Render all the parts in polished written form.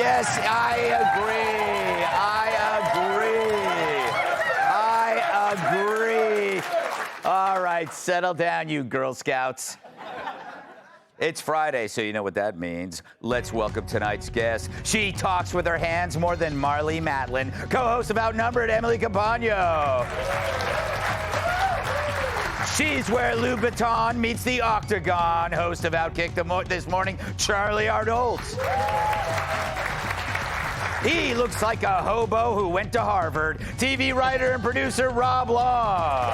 Yes, I agree. All right, settle down, you Girl Scouts. It's Friday, so you know what that means. Let's welcome tonight's guest. She talks with her hands more than Marlee Matlin, co-host of Outnumbered, Emily Campagno. She's where Lou Dobbs meets the Octagon, host of Outkick This Morning, Charlie Arnold. He looks like a hobo who went to Harvard, TV writer and producer Rob Long.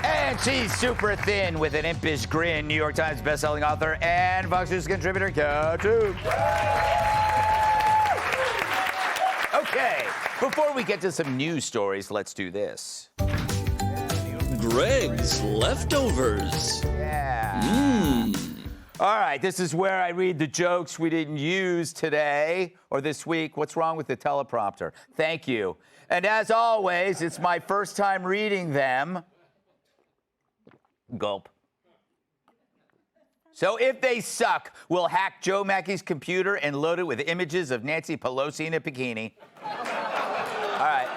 And she's super thin with an impish grin, New York Times bestselling author and Fox News contributor, Katu. Okay, before we get to some news stories, let's do this. Greg's Leftovers. Yeah. All right, this is where I read the jokes we didn't use today or this week. What's wrong with the teleprompter? Thank you. And as always, it's my first time reading them. Gulp. So if they suck, we'll hack Joe Mackey's computer and load it with images of Nancy Pelosi in a bikini. All right.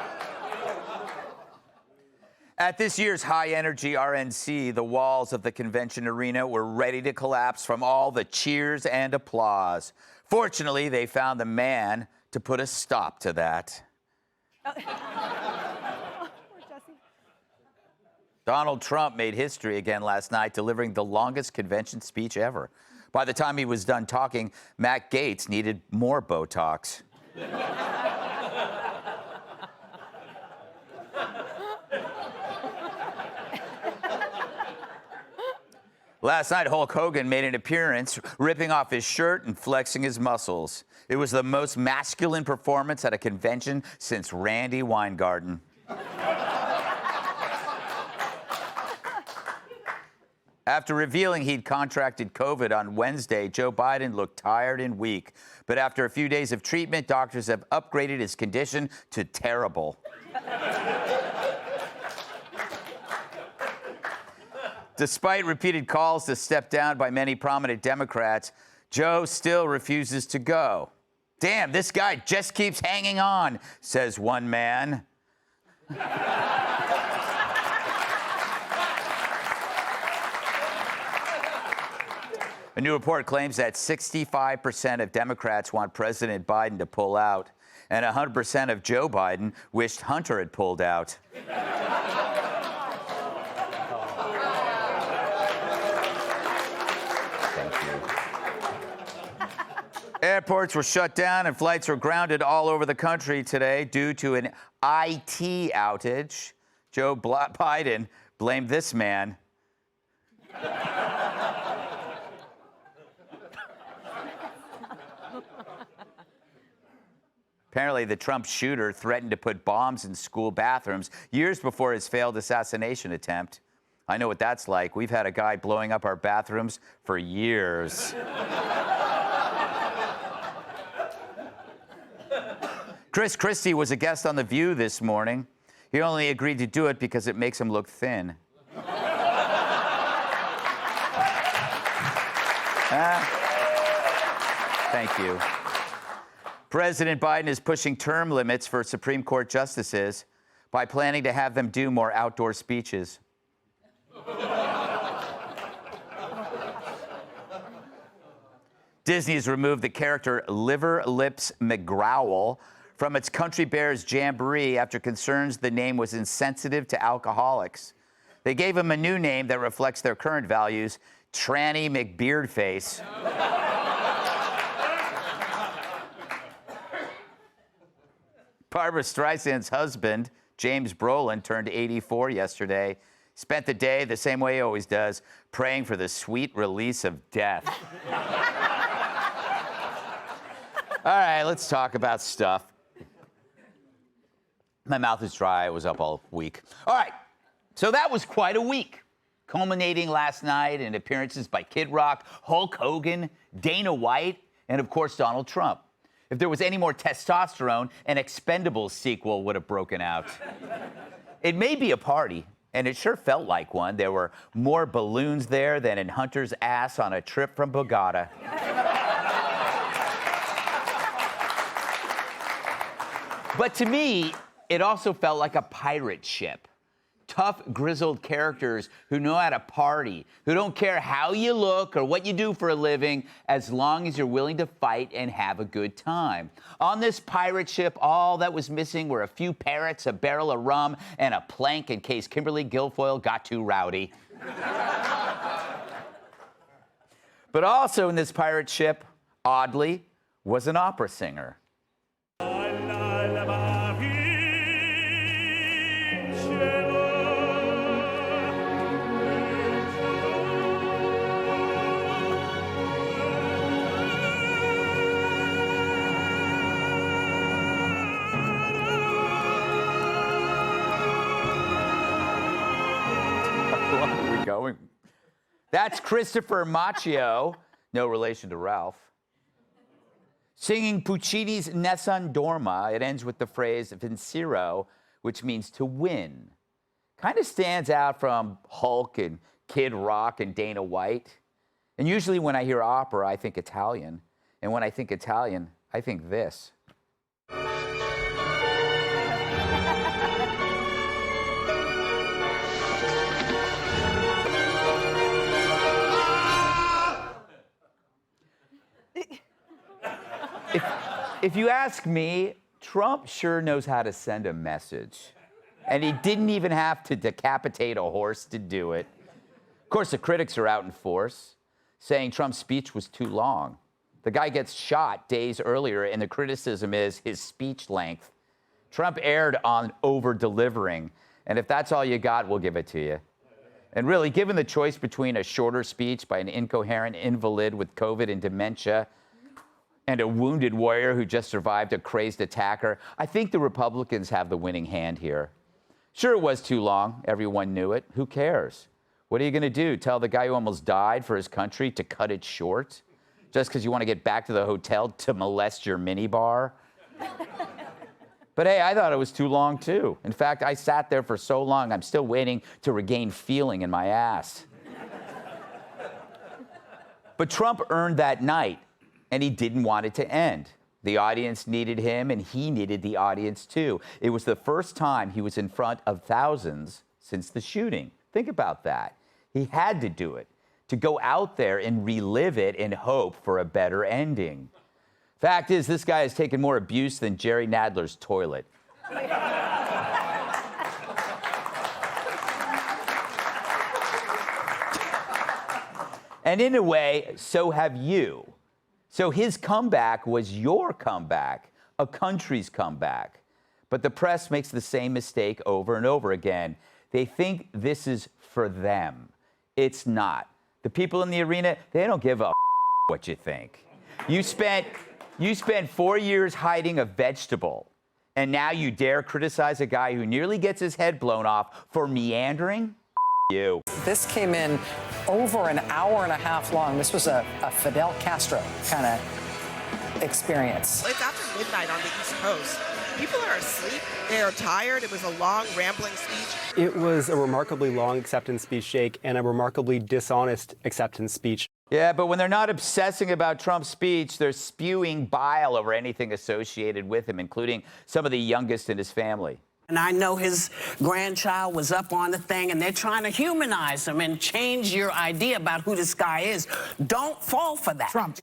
At this year's high-energy RNC, the walls of the convention arena were ready to collapse from all the cheers and applause. Fortunately, they found the man to put a stop to that. Donald Trump made history again last night, delivering the longest convention speech ever. By the time he was done talking, Matt Gaetz needed more Botox. Last night, Hulk Hogan made an appearance, ripping off his shirt and flexing his muscles. It was the most masculine performance at a convention since Randy Weingarten. After revealing he'd contracted COVID on Wednesday, Joe Biden looked tired and weak. But after a few days of treatment, doctors have upgraded his condition to terrible. Despite repeated calls to step down by many prominent Democrats, Joe still refuses to go. Damn, this guy just keeps hanging on, says one man. A new report claims that 65% of Democrats want President Biden to pull out, and 100% of Joe Biden wished Hunter had pulled out. Airports were shut down and flights were grounded all over the country today due to an IT outage. Joe Biden blamed this man. Apparently, the Trump shooter threatened to put bombs in school bathrooms years before his failed assassination attempt. I know what that's like. We've had a guy blowing up our bathrooms for years. Chris Christie was a guest on The View this morning. He only agreed to do it because it makes him look thin. Thank you. President Biden is pushing term limits for Supreme Court justices by planning to have them do more outdoor speeches. Disney has removed the character Liver Lips McGrowell from its Country Bears Jamboree after concerns the name was insensitive to alcoholics. They gave him a new name that reflects their current values, Tranny McBeardface. Barbra Streisand's husband, James Brolin, turned 84 yesterday. Spent the day the same way he always does, praying for the sweet release of death. All right, let's talk about stuff. My mouth is dry. I was up all week. All right, so that was quite a week, culminating last night in appearances by Kid Rock, Hulk Hogan, Dana White, and of course, Donald Trump. If there was any more testosterone, an Expendables sequel would have broken out. It may be a party, and it sure felt like one. There were more balloons there than in Hunter's ass on a trip from Bogota. But to me, it also felt like a pirate ship. Tough, grizzled characters who know how to party, who don't care how you look or what you do for a living, as long as you're willing to fight and have a good time. On this pirate ship, all that was missing were a few parrots, a barrel of rum, and a plank in case Kimberly Guilfoyle got too rowdy. But also in this pirate ship, oddly, was an opera singer. Where are we going? That's Christopher Macchio, no relation to Ralph, singing Puccini's Nessun Dorma. It ends with the phrase vincero, which means to win. Kind of stands out from Hulk and Kid Rock and Dana White. And usually when I hear opera, I think Italian. And when I think Italian, I think this. If you ask me, Trump sure knows how to send a message. And he didn't even have to decapitate a horse to do it. Of course, the critics are out in force, saying Trump's speech was too long. The guy gets shot days earlier, and the criticism is his speech length. Trump erred on over-delivering, and if that's all you got, we'll give it to you. And really, given the choice between a shorter speech by an incoherent invalid with COVID and dementia and a wounded warrior who just survived a crazed attacker, I think the Republicans have the winning hand here. Sure, it was too long. Everyone knew it. Who cares? What are you going to do? Tell the guy who almost died for his country to cut it short? Just because you want to get back to the hotel to molest your minibar? But hey, I thought it was too long, too. In fact, I sat there for so long, I'm still waiting to regain feeling in my ass. But Trump earned that night, and he didn't want it to end. The audience needed him, and he needed the audience, too. It was the first time he was in front of thousands since the shooting. Think about that. He had to do it, to go out there and relive it and hope for a better ending. Fact is, this guy has taken more abuse than Jerry Nadler's toilet. And in a way, so have you. So his comeback was your comeback, a country's comeback. But the press makes the same mistake over and over again. They think this is for them. It's not. The people in the arena, they don't give a what you think. You spent 4 years hiding a vegetable, and now you dare criticize a guy who nearly gets his head blown off for meandering? You. This came in over an hour and a half long. This was a Fidel Castro kind of experience. It's after midnight on the East Coast. People are asleep. They are tired. It was a long, rambling speech. It was a remarkably long acceptance speech, Shake, and a remarkably dishonest acceptance speech. Yeah, but when they're not obsessing about Trump's speech, they're spewing bile over anything associated with him, including some of the youngest in his family. And I know his grandchild was up on the thing, and they're trying to humanize him and change your idea about who this guy is. Don't fall for that. Trump.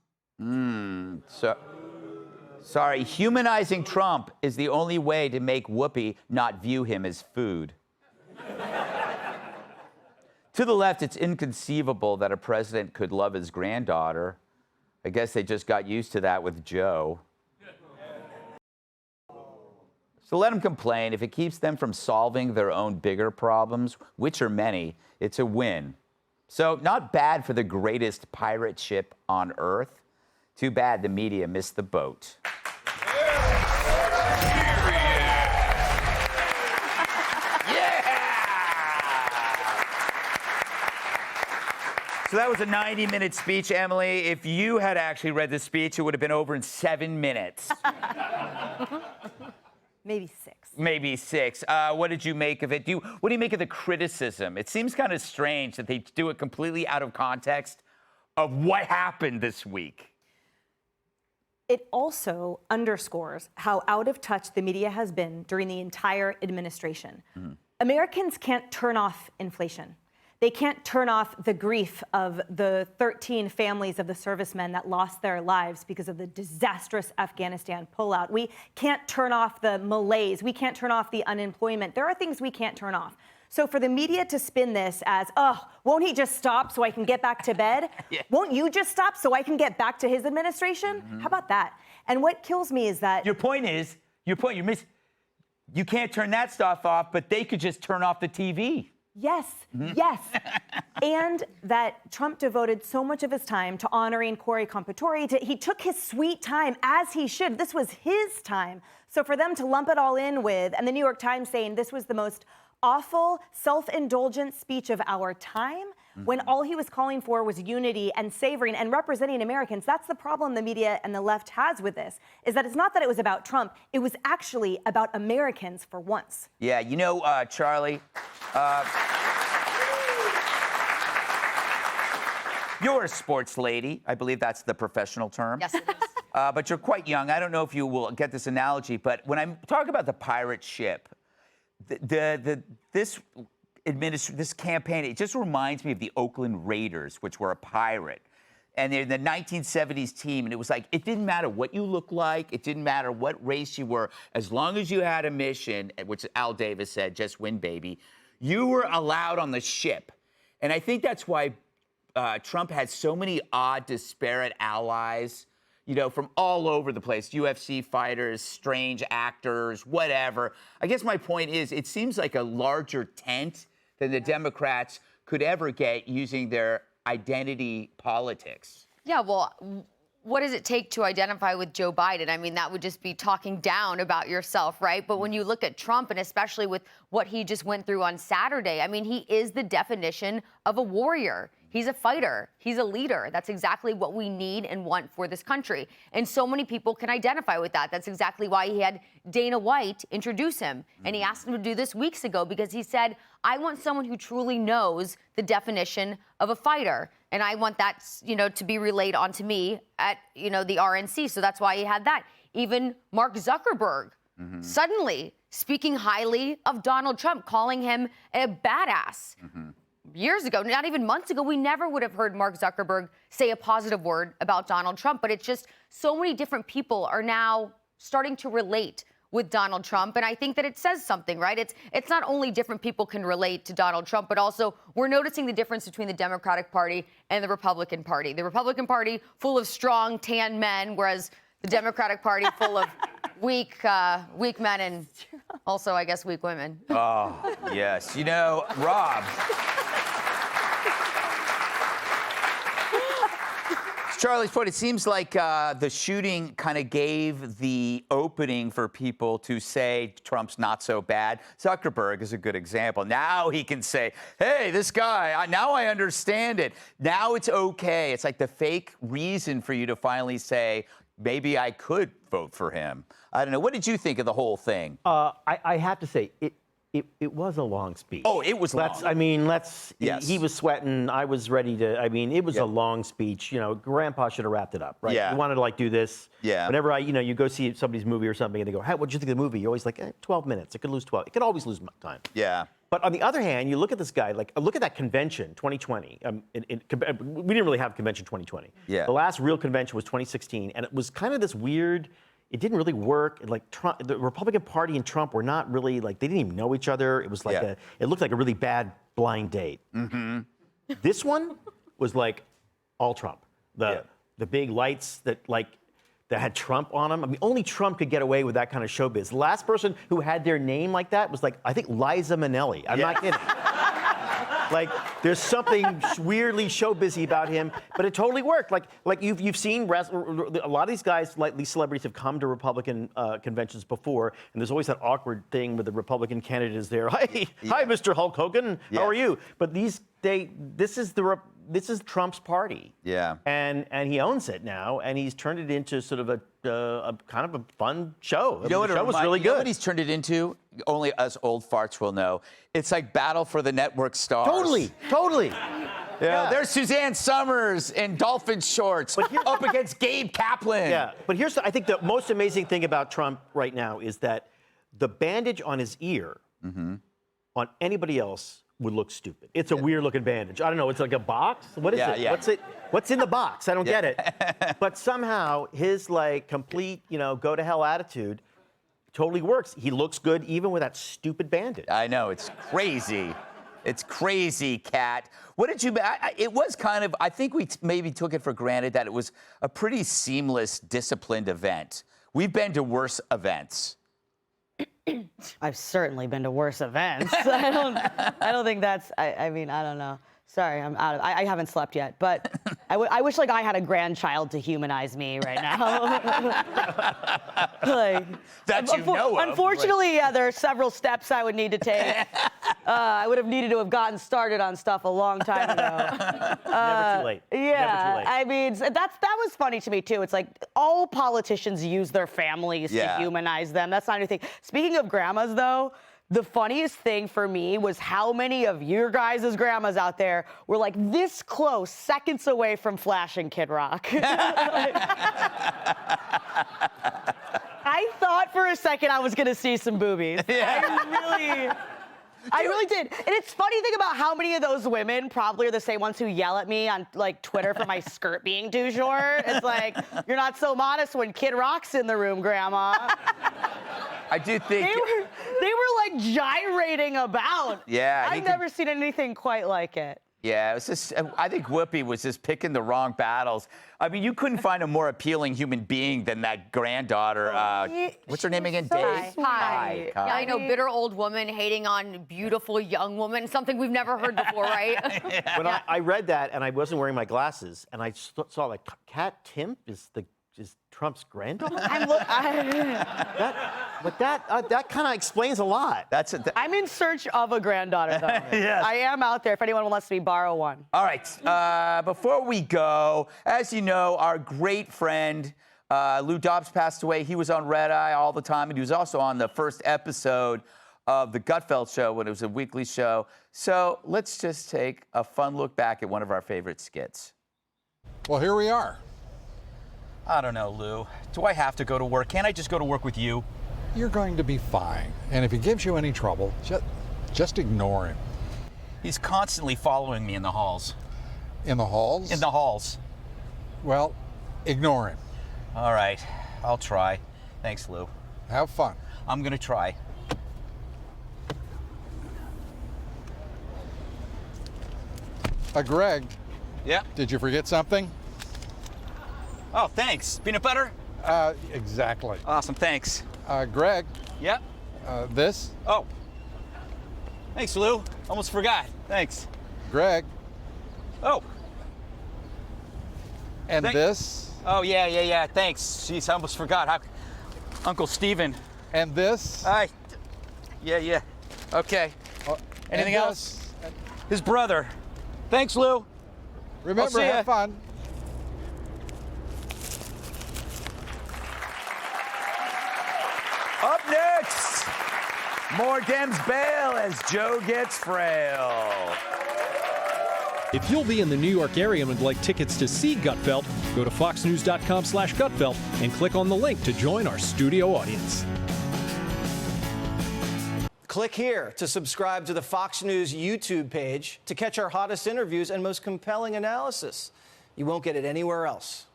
Sorry, humanizing Trump is the only way to make Whoopi not view him as food. To the left, it's inconceivable that a president could love his granddaughter. I guess they just got used to that with Joe. So let them complain. If it keeps them from solving their own bigger problems, which are many, it's a win. So not bad for the greatest pirate ship on Earth. Too bad the media missed the boat. So that was a 90-minute speech, Emily. If you had actually read the speech, it would have been over in 7 minutes. Maybe 6. Maybe 6. What did you make of it? What do you make of the criticism? It seems kind of strange that they do it completely out of context of what happened this week. it also underscores how out of touch the media has been during the entire administration. Americans can't turn off inflation. They can't turn off the grief of the 13 families of the servicemen that lost their lives because of the disastrous Afghanistan pullout. We can't turn off the malaise. We can't turn off the unemployment. There are things we can't turn off. So for the media to spin this as, oh, won't he just stop so I can get back to bed? Won't you just stop so I can get back to his administration? How about that? And what kills me is that... You can't turn that stuff off, but they could just turn off the TV. Yes, yes. And that Trump devoted so much of his time to honoring Corey Compatore. He took his sweet time, as he should. This was his time. So for them to lump it all in with, and the New York Times saying this was the most awful, self-indulgent speech of our time, when all he was calling for was unity and savoring and representing Americans. That's the problem the media and the left has with this, is that it's not that it was about Trump, it was actually about Americans for once. Yeah, you know, Charlie, you're a sports lady. I believe that's the professional term. Yes, it is. But you're quite young. I don't know if you will get this analogy, but when I talk about the pirate ship, this campaign, it just reminds me of the Oakland Raiders, which were a pirate. And they're the 1970s team, and it was like, it didn't matter what you looked like, it didn't matter what race you were, as long as you had a mission, which Al Davis said, just win, baby, you were allowed on the ship. And I think that's why Trump had so many odd, disparate allies, you know, from all over the place, UFC fighters, strange actors, whatever. I guess my point is, it seems like a larger tent than the Democrats could ever get using their identity politics. Yeah, well, what does it take to identify with Joe Biden? I mean, that would just be talking down about yourself, right? But when you look at Trump, and especially with what he just went through on Saturday, I mean, he is the definition of a warrior. He's a fighter. He's a leader. That's exactly what we need and want for this country. And so many people can identify with that. That's exactly why he had Dana White introduce him. And he asked him to do this weeks ago because he said, I want someone who truly knows the definition of a fighter. And I want that, you know, to be relayed onto me at, you know, the RNC. So that's why he had that. Even Mark Zuckerberg suddenly speaking highly of Donald Trump, calling him a badass. Years ago, not even months ago, we never would have heard Mark Zuckerberg say a positive word about Donald Trump. But it's just so many different people are now starting to relate with Donald Trump. And I think that it says something, right? It's not only different people can relate to Donald Trump, but also we're noticing the difference between the Democratic Party and the Republican Party. The Republican Party full of strong, tan men, whereas the Democratic Party full of weak men and also, I guess, weak women. Oh, yes. You know, Rob. Charlie's point, it seems like the shooting kind of gave the opening for people to say Trump's not so bad. Zuckerberg is a good example. Now he can say, hey, this guy, now I understand it. Now it's okay. It's like the fake reason for you to finally say, maybe I could vote for him. I don't know. What did you think of the whole thing? I have to say, it was a long speech. Oh, it was long. Yes. He was sweating. I was ready to, it was a long speech. You know, Grandpa should have wrapped it up, right? Yeah. He wanted to, like, do this. Yeah. Whenever you go see somebody's movie or something, and they go, hey, what'd you think of the movie? You're always like, 12 minutes. It could lose 12. It could always lose time. Yeah. But on the other hand, you look at this guy, like, look at that convention, 2020. We didn't really have convention 2020. Yeah. The last real convention was 2016, and it was kind of this weird, it didn't really work. Like, Trump, the Republican Party and Trump were not really, like, they didn't even know each other. It was like it looked like a really bad blind date. This one was like all Trump. The big lights that had Trump on them. I mean, only Trump could get away with that kind of showbiz. The last person who had their name like that was, like, I think Liza Minnelli. I'm not kidding. Like, there's something weirdly showbizy about him, but it totally worked. Like you've seen a lot of these guys, like these celebrities, have come to Republican conventions before, and there's always that awkward thing with the Republican candidates there. Hi, Mr. Hulk Hogan. How are you? But this is Trump's party. Yeah. And he owns it now, and he's turned it into sort of a kind of a fun show. You know what the show was really good. You know what he's turned it into? Only us old farts will know. It's like Battle for the Network Stars. Totally. Yeah, there's Suzanne Summers in dolphin shorts up against Gabe Kaplan. Yeah, but I think the most amazing thing about Trump right now is that the bandage on his ear on anybody else would look stupid. It's a weird-looking bandage. I don't know. It's like a box. What is it? Yeah. What's in the box? I don't get it. But somehow his complete, go to hell attitude totally works. He looks good even with that stupid bandage. I know, it's crazy. It's crazy, Kat. What did you? It was kind of. I think we maybe took it for granted that it was a pretty seamless, disciplined event. We've been to worse events. I've certainly been to worse events. I don't think that's. I mean, I don't know. Sorry, I'm out of. I haven't slept yet, but I wish I had a grandchild to humanize me right now. That you know of. Unfortunately, there are several steps I would need to take. I would have needed to have gotten started on stuff a long time ago. Never too late. Yeah, Never too late. I mean, that was funny to me too. It's like all politicians use their families to humanize them. That's not anything. Speaking of grandmas, though. The funniest thing for me was how many of your guys' grandmas out there were like this close, seconds away from flashing Kid Rock. I thought for a second I was going to see some boobies. Yeah. I really did. And it's funny to think about how many of those women probably are the same ones who yell at me on Twitter for my skirt being too short. It's like, you're not so modest when Kid Rock's in the room, Grandma. I do think they were gyrating about. Yeah, I've never seen anything quite like it. Yeah, it was just. I think Whoopi was just picking the wrong battles. I mean, you couldn't find a more appealing human being than that granddaughter. What's her name again? Dave. Hi. Yeah, I know. Bitter old woman hating on beautiful young woman. Something we've never heard before, right? When I read that and I wasn't wearing my glasses and I saw Kat Timp is Trump's granddaughter. That kind of explains a lot. I'm in search of a granddaughter, though. Yes. I am out there if anyone lets me borrow one. All right. Before we go, as you know, our great friend Lou Dobbs passed away. He was on Red Eye all the time, and he was also on the first episode of the Gutfeld show when it was a weekly show. So let's just take a fun look back at one of our favorite skits. Well, here we are. I don't know, Lou. Do I have to go to work? Can't I just go to work with you? You're going to be fine. And if he gives you any trouble, just ignore him. He's constantly following me in the halls. In the halls? In the halls. Well, ignore him. All right. I'll try. Thanks, Lou. Have fun. I'm going to try. Greg. Yeah? Did you forget something? Oh, thanks. Peanut butter? Exactly. Awesome, thanks. Greg. Yep. This? Oh. Thanks, Lou. Almost forgot. Thanks. Greg. Oh. And this? Oh, yeah. Thanks. Jeez, I almost forgot. Uncle Steven. And this? Yeah. Okay. Anything and else? His brother. Thanks, Lou. Remember, have fun. Up next, more Dems bail as Joe gets frail. If you'll be in the New York area and would like tickets to see Gutfeld, go to foxnews.com/Gutfeld and click on the link to join our studio audience. Click here to subscribe to the Fox News YouTube page to catch our hottest interviews and most compelling analysis. You won't get it anywhere else.